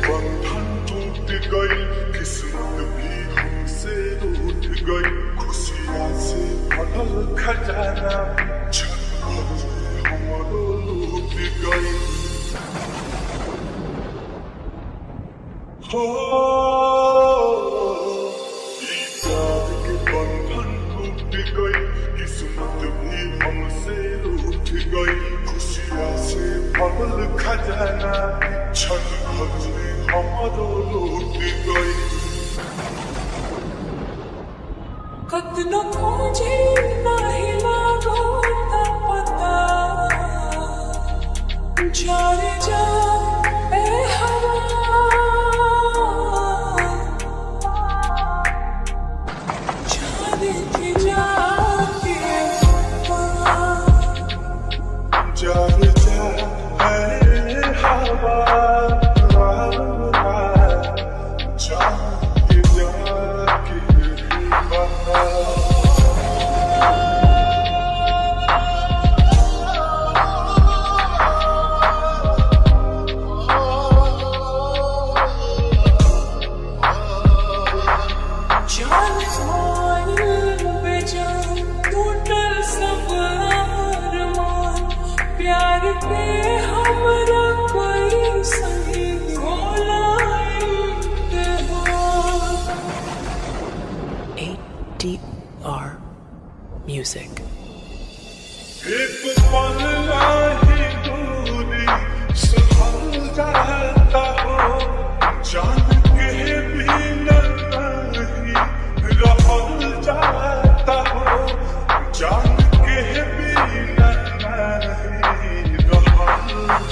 बंधन टूट गई, किस्मत भी हमसे रूठ गई। खुशियाँ से भरल खजाना क्षण भर में हमरो लूट गई। हो ई प्यार के बंधन टूट गई, किस्मत भी हमसे रूठ गई। खुशियाँ से भरल खजाना क्षण भर में हमरो लूट गई। कतनो खोजे नाही लागो ता पता, जाने जा ए हवा, जाने के जाके जाने जा ए हवा, जाने जाके प्यार पे हमरा कोई सही होला ADR Music। एक पल नहीं दूरी संभल जाता हो, जान के भी नहीं रहल जाता हो, जान के भी नहीं रहल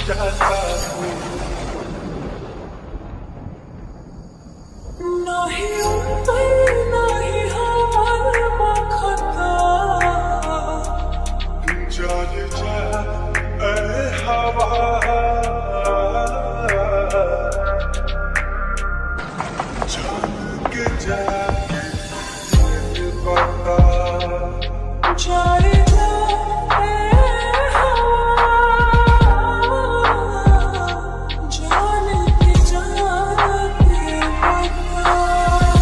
जाता हो। नहीं उतर नहीं हमार बखता, जाने जा ए हवा, जान के जाके बता, जाने जा ए हवा, जाने के जाके बता।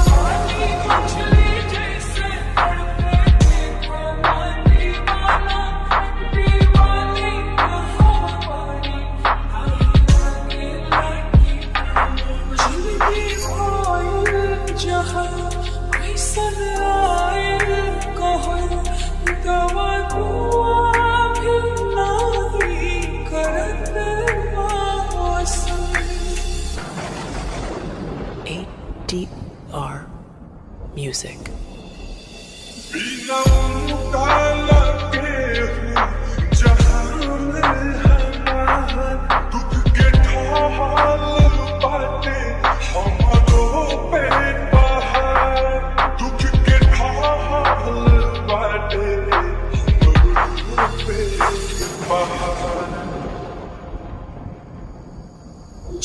पानी मछली जैसे तड़पे देखो दीवाना, दीवानी कहानी आई लगे जिंदगी खोई जहाँ कैसन आए कहर, दवा दुआ भी नहीं करत वासन। ADR Music। बिना उनका लगे हूँ जहाँ में हमार, दुख के ढाल बाटे हमरो पे पहाड़, दुख के ढाल बाटे हमरो पे पहाड़।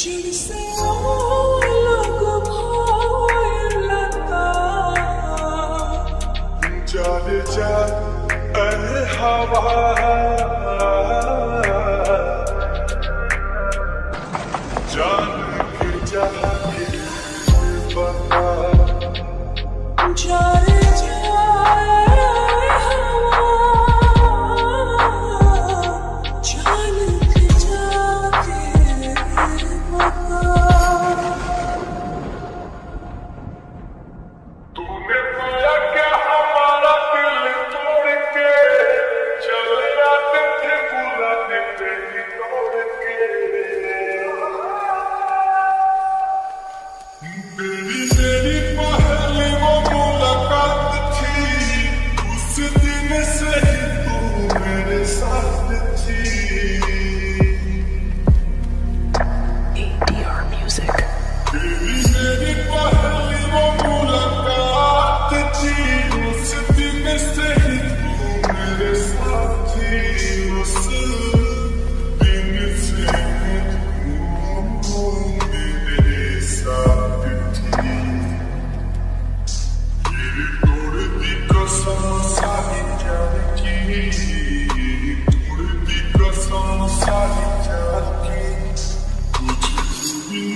जिनसे अलग भइलता, जाने जा ए हवा, जान के जाके बता, जाने जाए हवा, जाने के जाके बता।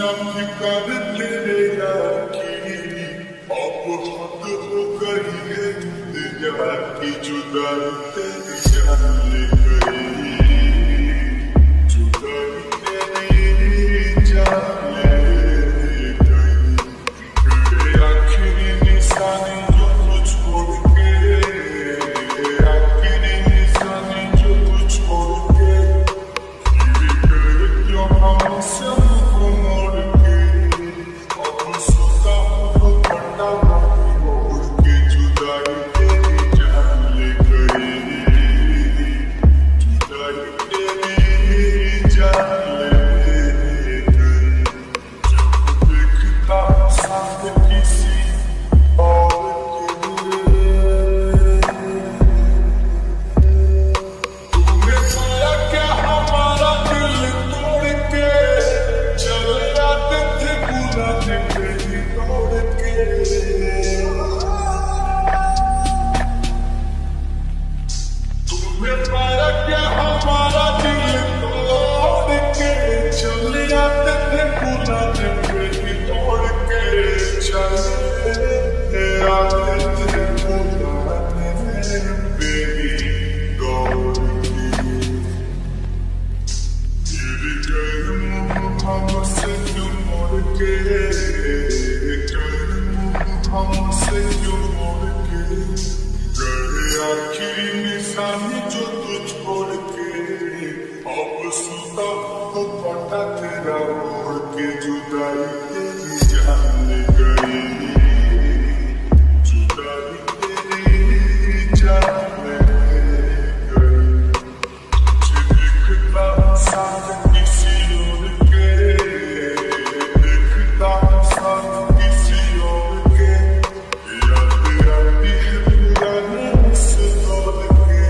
नहीं कर तेरे यारी अब हद हो गई है दुनिया की जुदाई तेरी जान ले गई जुदाई तेरी जान ले गई तेरे आखिरी निशानी जो तू छोड़ के आखिरी निशानी जो तू छोड़ के फिर गए क्यों हमसे मोड़ के अब सोता हूँ बड़ा मोड़ के जुदाई तेरी जान ले गई जुदाई तेरी जान ले गई जब देखता हूँ सामने किसी और के तूने पाया क्या हमारा दिल तोड़ के चले आते थे बुलाने पे ही दौड़ के तूने पाया क्या हमारा दिल तोड़ के चले आते थे बुलाने पे ही दौड़ के चले आते थे बुलाने पे ही दौड़ के फिर गए मुँह हमसे क्यों मोड़ के गए मुँह हमसे क्यों मोड़ के गए आखिरी निशानी जो तू छोड़ के अब सुता तो पटा तेरा मोड़ के जुदाई तेरी जान ले गई जुदाई तेरी जान ले गई देखता हूँ साथ किसी और के देखता हूँ साथ किसी और के याद आती है पुराने उस दौर के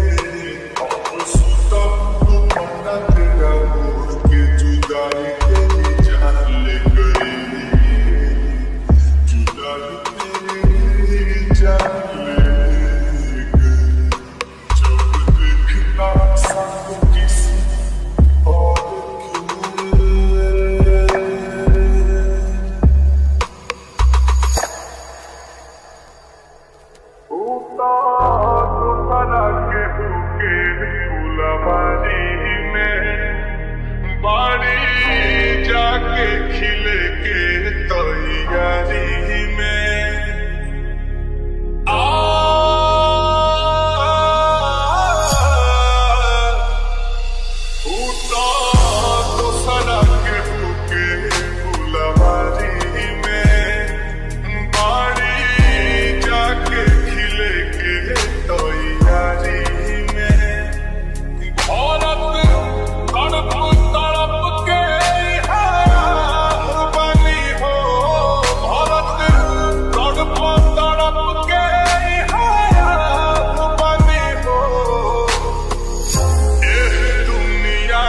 अब सोता हूँ पता तेरा मोड़ के जुदाई तेरी जान ले गई जुदाई तेरी जान ले गई जब देखता हूँ साथ किसी और के उता तो सदा के भूखे फुलवारी में बाड़ी जाके खिले के तैयारी में उता तो सदा के भूखे फुलवारी में बाड़ी जाके खिले के तैयारी में औरत तड़प तड़प के बनी हो औरत तड़प तड़प के बनी हो एह दुनिया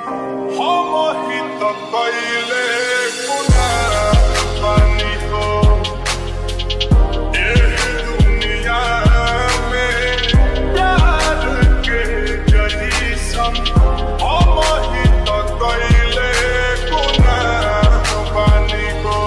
हम ही तो कैले गुनाह बानी हो एह दुनिया में प्यार के जैसन हम ही तो कैले गुनाह बानी हो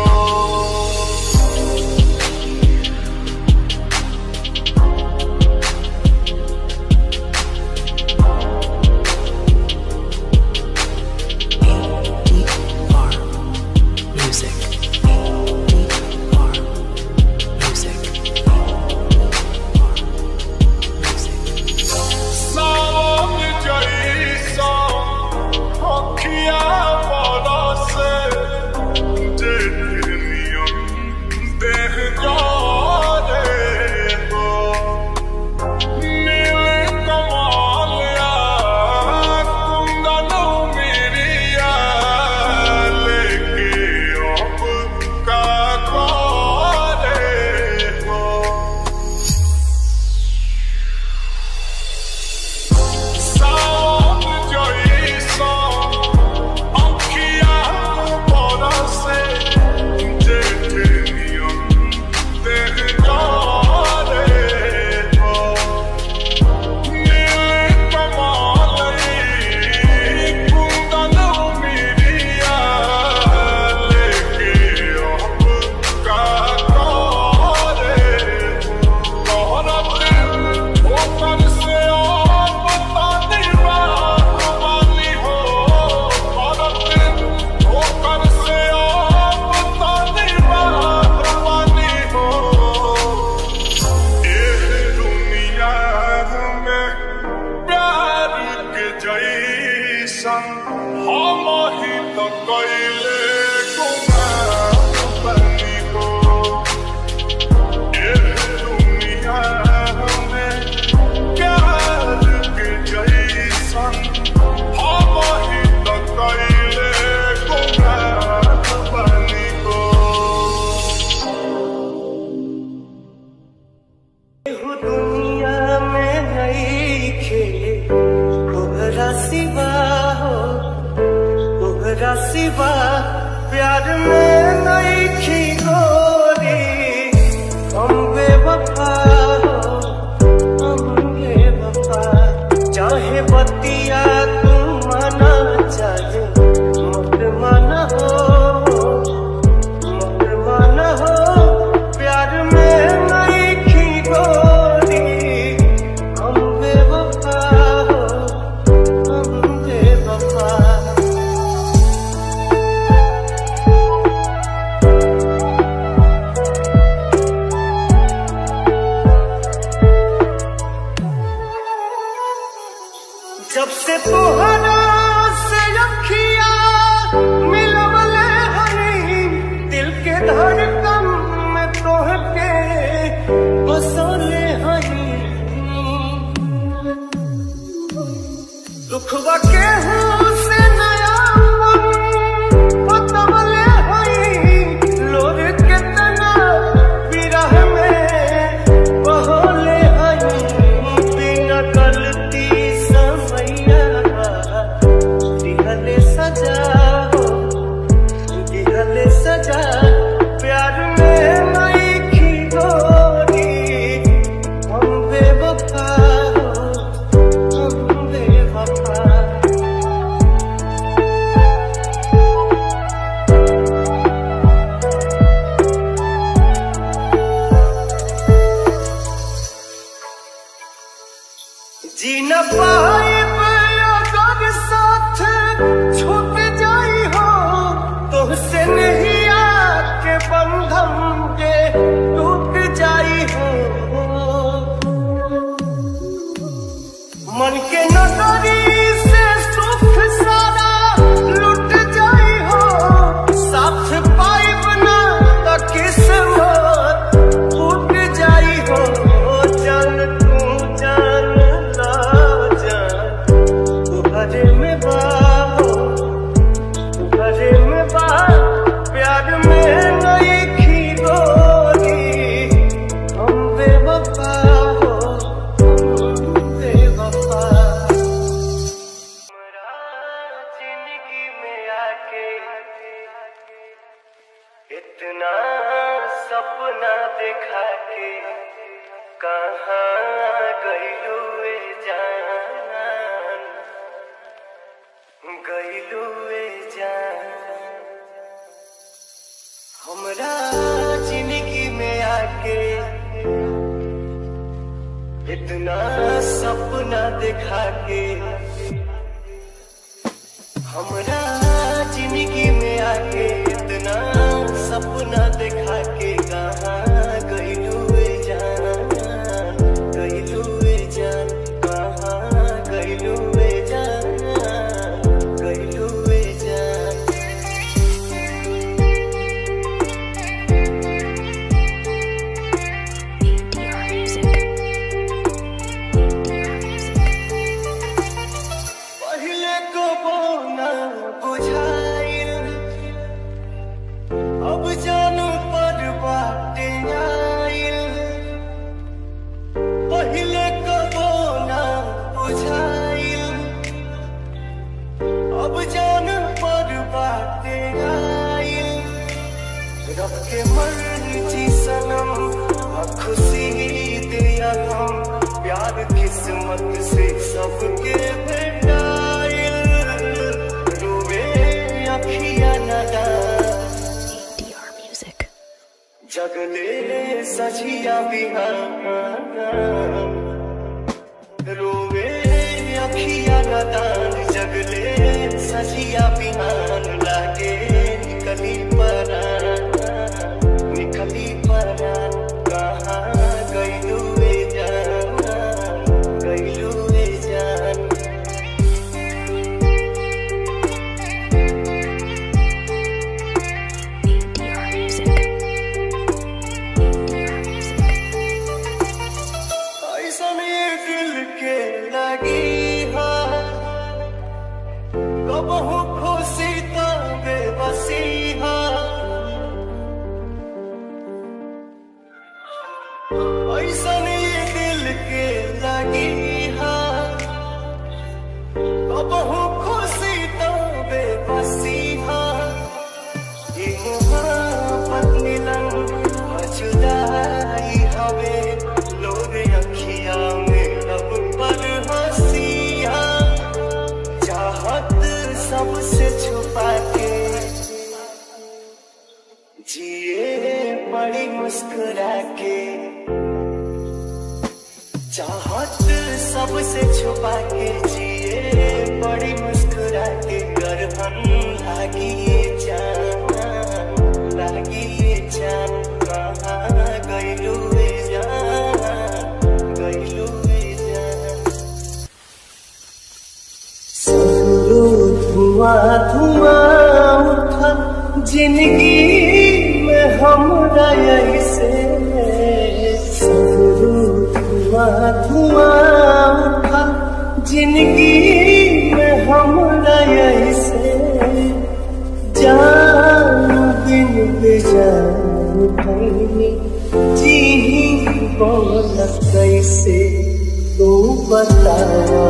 हम ही तो कैले गुनाह बानी हो एह दुनिया में प्यार के जैसन हम ही तो कैले गुनाह बानी हो दुनिया में नहीं खेले तोहरा सिवा हो तोहरा सिवा प्यार में नहीं खी गोरी हम बेवफा हो हम बेवफा चाहे बतिया तुम मना चाहे मत माना हो प्यार में नहीं खी गोरी हम बेवफा हो हम बेवफा इतना सपना देखा के कहाँ गइलू ए जान, गइलू ए जान। हमरा जिंदगी में आके इतना सपना देखा के, हमरा जिंदगी में आके इतना सपना देखा के कहाँ गइलू ए जान, गइलू ए जान, कहाँ गइलू ए जान, गइलू ए जान। पहिले को बोना बुझाइल, अब जानू पर बाटे आइल। पहिले को बोना बुझाइल, अब जानू पर बाटे आइल। रब के मर्जी सनम खुशी दिया हम, प्यार किस्मत से सबके भेटाइल। रोवे अखियाँ नदान, जगले सजिया बिहान। रोवे अखियाँ नदान, जगले सजिया बिहान। लागे निकली परान, निकली परान। कहाँ गइलू ए जान, गइलू ए जान। ऐसन ये दिल के लगी हा, कबहू खुशी तो बेबसी हा। ऐसन ये दिल के लगी हा, कबहू खुशी तो बेबसी हा। ये मोहब्बत मिलन जुदाई हवे, लोग अखिया में लब पर हंसिया। चाहत सबसे छुपा के जिए बड़ी मुस्कुरा के। चाहत सबसे छुपा के जिए बड़ी मुस्कुरा के। गरहन लागी ये जान, लागी ये जान। कहाँ गइलू ए जान, गइलू ए जान। सगरो धुआं धुआं उठा जिंदगी में हमरा ऐसे। सगरो धुआं धुआं उठा जिंदगी में हमरा ऐसे। जान बिन बेजान भइनी, जी बोल कैसे तू बतावा।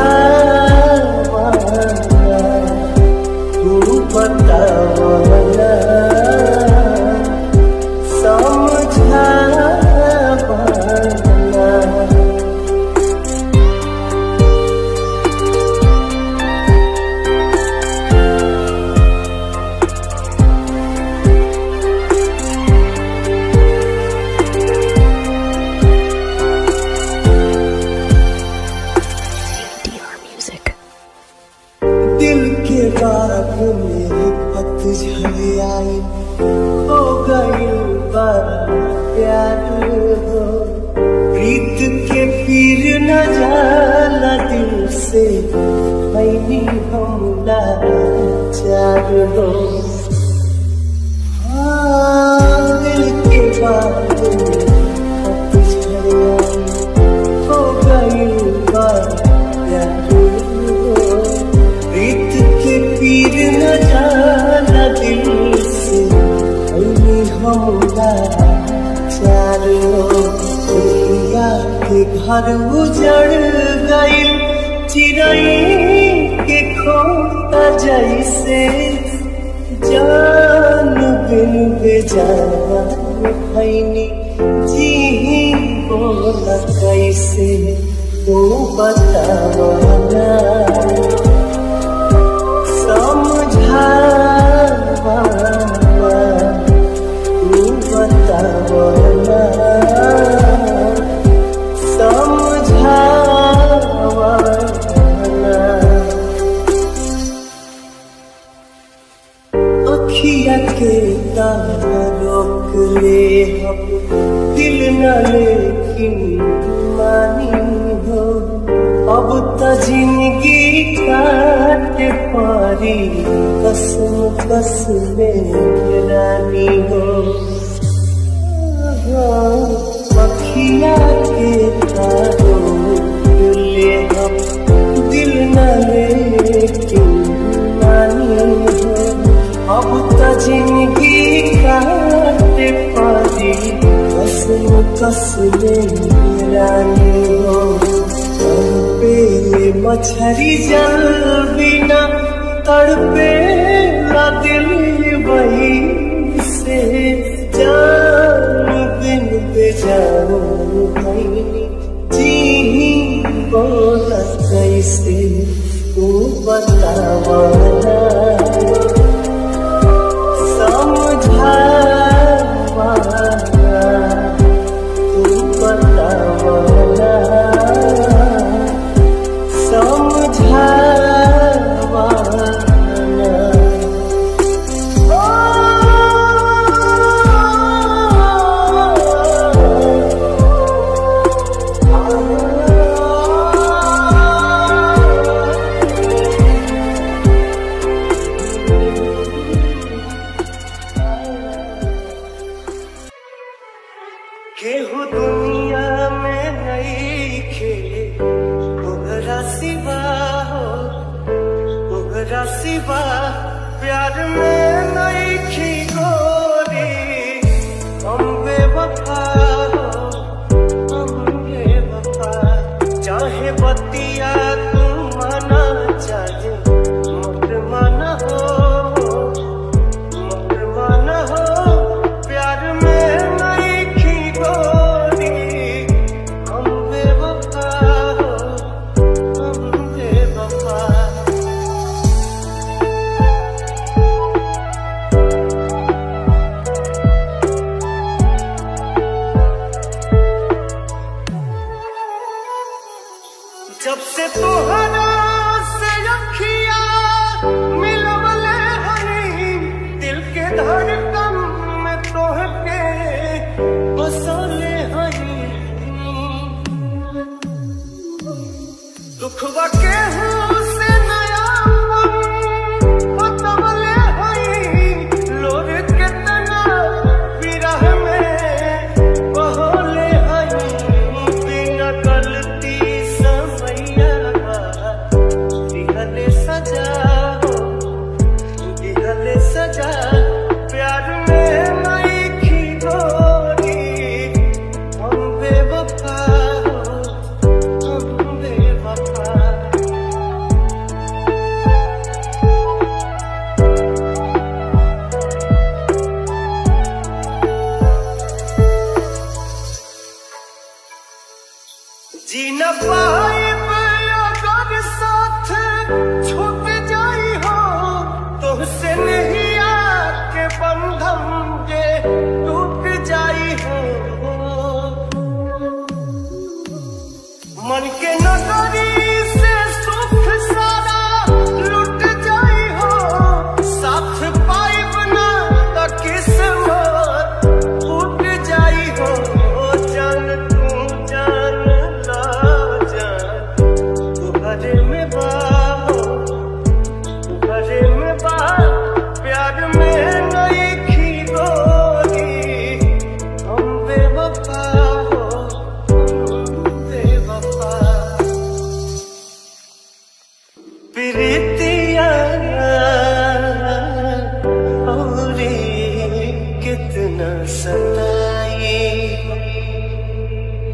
समझावा तू बतावा, समझावा। दिल के बाग में पतझड़ आई, हो गई बड़ा प्यार हो। प्रीत के पीर न जाला दिल से, मैंने हमला चार हो। हाँ, दिल के बाग में पतझड़ आई, हो गई बड़ा प्यार हो। प्रीत के पीर न जाला दिल से, मैंने हमला चार हो। के घर उजड़ गई, चिड़ै के खोता जैसे जान बिन बेजान भैनी जी बोला कैसे तू बतावना समझावा तू बतावना अखिया के तारा रोक ले हम दिल न लेकिन मानी हो अब तो जिंदगी काट पारी कसम कसम रानी हो अखिया के तारा रोक ले हम दिल न लेकिन मानी हो अब तो जिंदगी काटे पारी कसम कसम रानी हो तड़पे मछरी जल बिना तड़पे ला दिल वही से जान बिन बेजान भैनी जी बोला कैसे तू बतावना केहू दुनिया में नहीं खेले ओकरा सिवा हो ओकरा सिवा प्यार में नहीं खी गोरी हम बेवफा हो हम बेवफा चाहे बतिया तू माना चाहे मत माना हो मत माना हो प्यार में जब से तोहरा से अखिया मिलवले हनी दिल के धड़कन में तोहके बसले हनी दुखवा के से नया बतवले हनी लोर के तना विरह में बहले हनी बिना गलती सजा प्यार में नहीं खी गोरी हम बेवफा हो हम बेवफा जी न पाए अगर साथ छूट जाई हो तुझसे नहीं आके बंधन जे टूट जाई हो मन के नगरी से सुख सारा लुट जाई हो साथ पाइब ना तो किस्मत टूट जाई हो जान तू जान ला जान तुम्हारे में बाहो तुम्हारे में बा प्यार में नहीं खी गोरी हम बेवफा हो हम बेवफा प्रीतिया औरी कितना सताई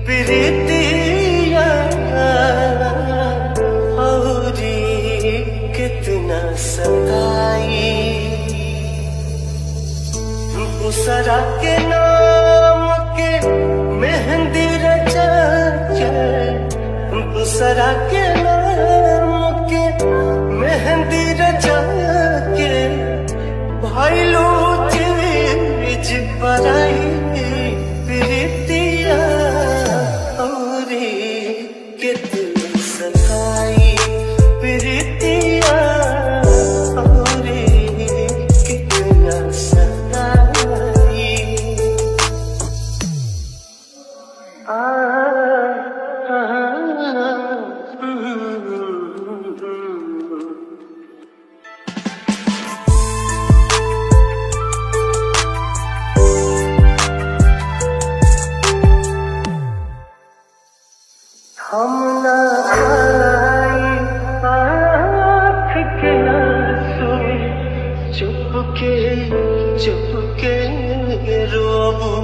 प्रीतिया औरी कितना सताई दूसरा के नाम के मेहंदी रचा के दूसरा के नाम के मेहंदी रचा के भाईलो चीज पराई प्रीतिया और कितनी सताई प्रीतिया और कितना सताई हम ना खाई आँख के आंसू चुपके रोबू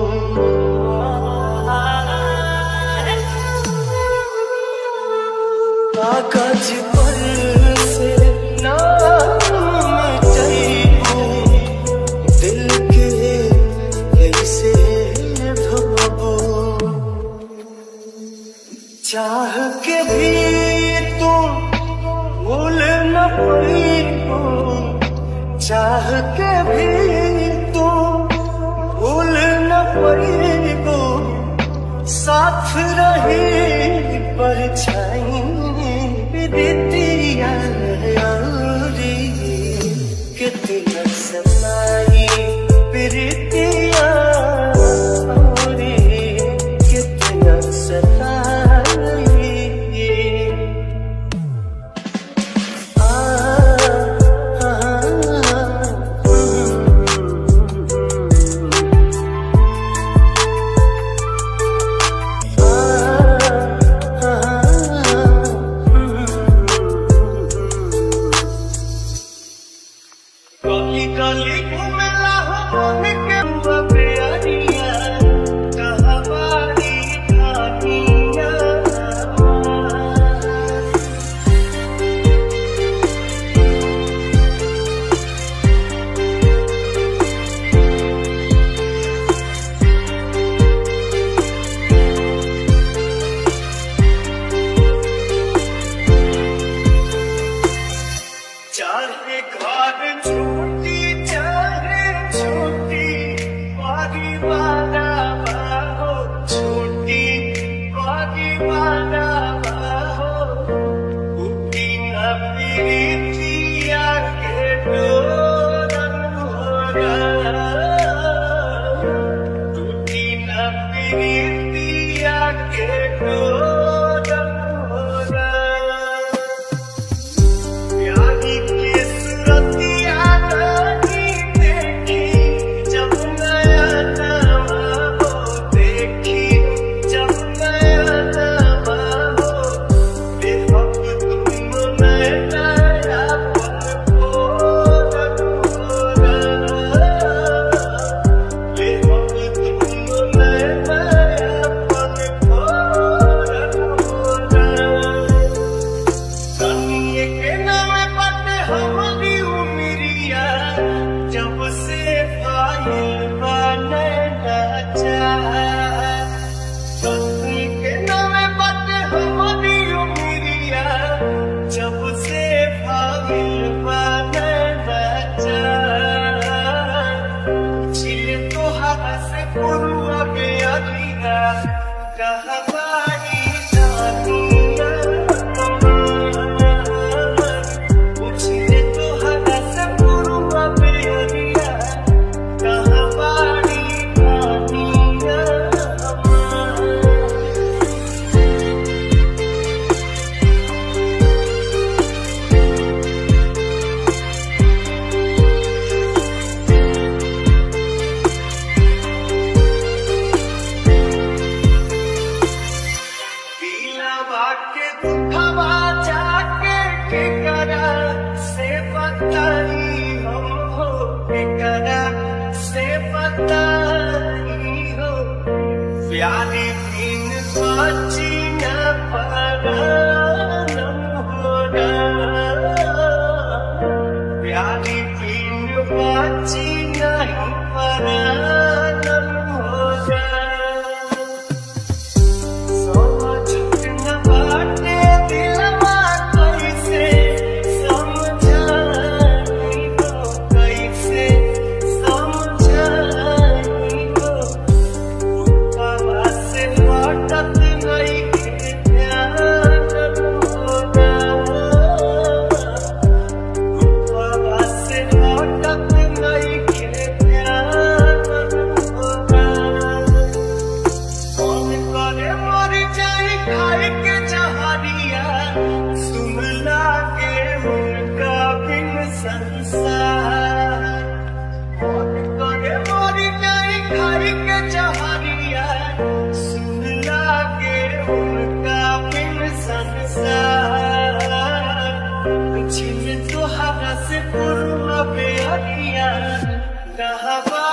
कागज पर से नाम मिटाइबू दिल के ऐसे धोबू चाह के भी तुम भूल न पाइबो चाह के भी तुम भूल न पाइबो साथ रही परछाई बिटिया कितना सताई प्रीतिया कितना सताई गली गली घूमेला हो मन के प्यारिया कहाँ बारी खानिया चाहे घर छोटी चाहे छोटी परिवारा हो छोटी परिवारा हो उठी न प्रीतिया के डोरन होरा उठी न प्रीतिया के डोरन होरा प्यारी की सूरतिया नहीं देखी जब नया नवा हो देखी जब नया नवा हो बेहक तुम नया पल फोरन होरा बेहक तुम नया पल फोरन होरा कन्ये के नाम पट हमारी उमरिया जब से फाइल बने नचा कन्ये के नाम पट हमारी उमरिया जब से फाइल बने नचा छिले तो हाथ से पुरुआ बेअरिया कहाँ बारी जानिया उछले तो हरा से पुरुआ बेअरिया कहाँ बारी जानिया दिलवा के दुखवा जाके केकरा से बताई हम हो केकरा से बताई हो प्यारी दिन बची न परानम होरा संसार करे मोरी नहीं खाई के जहरिया सुन लागे उनका बिन संसार छिन तुहरा से पूर्ण बेअरिया कहवा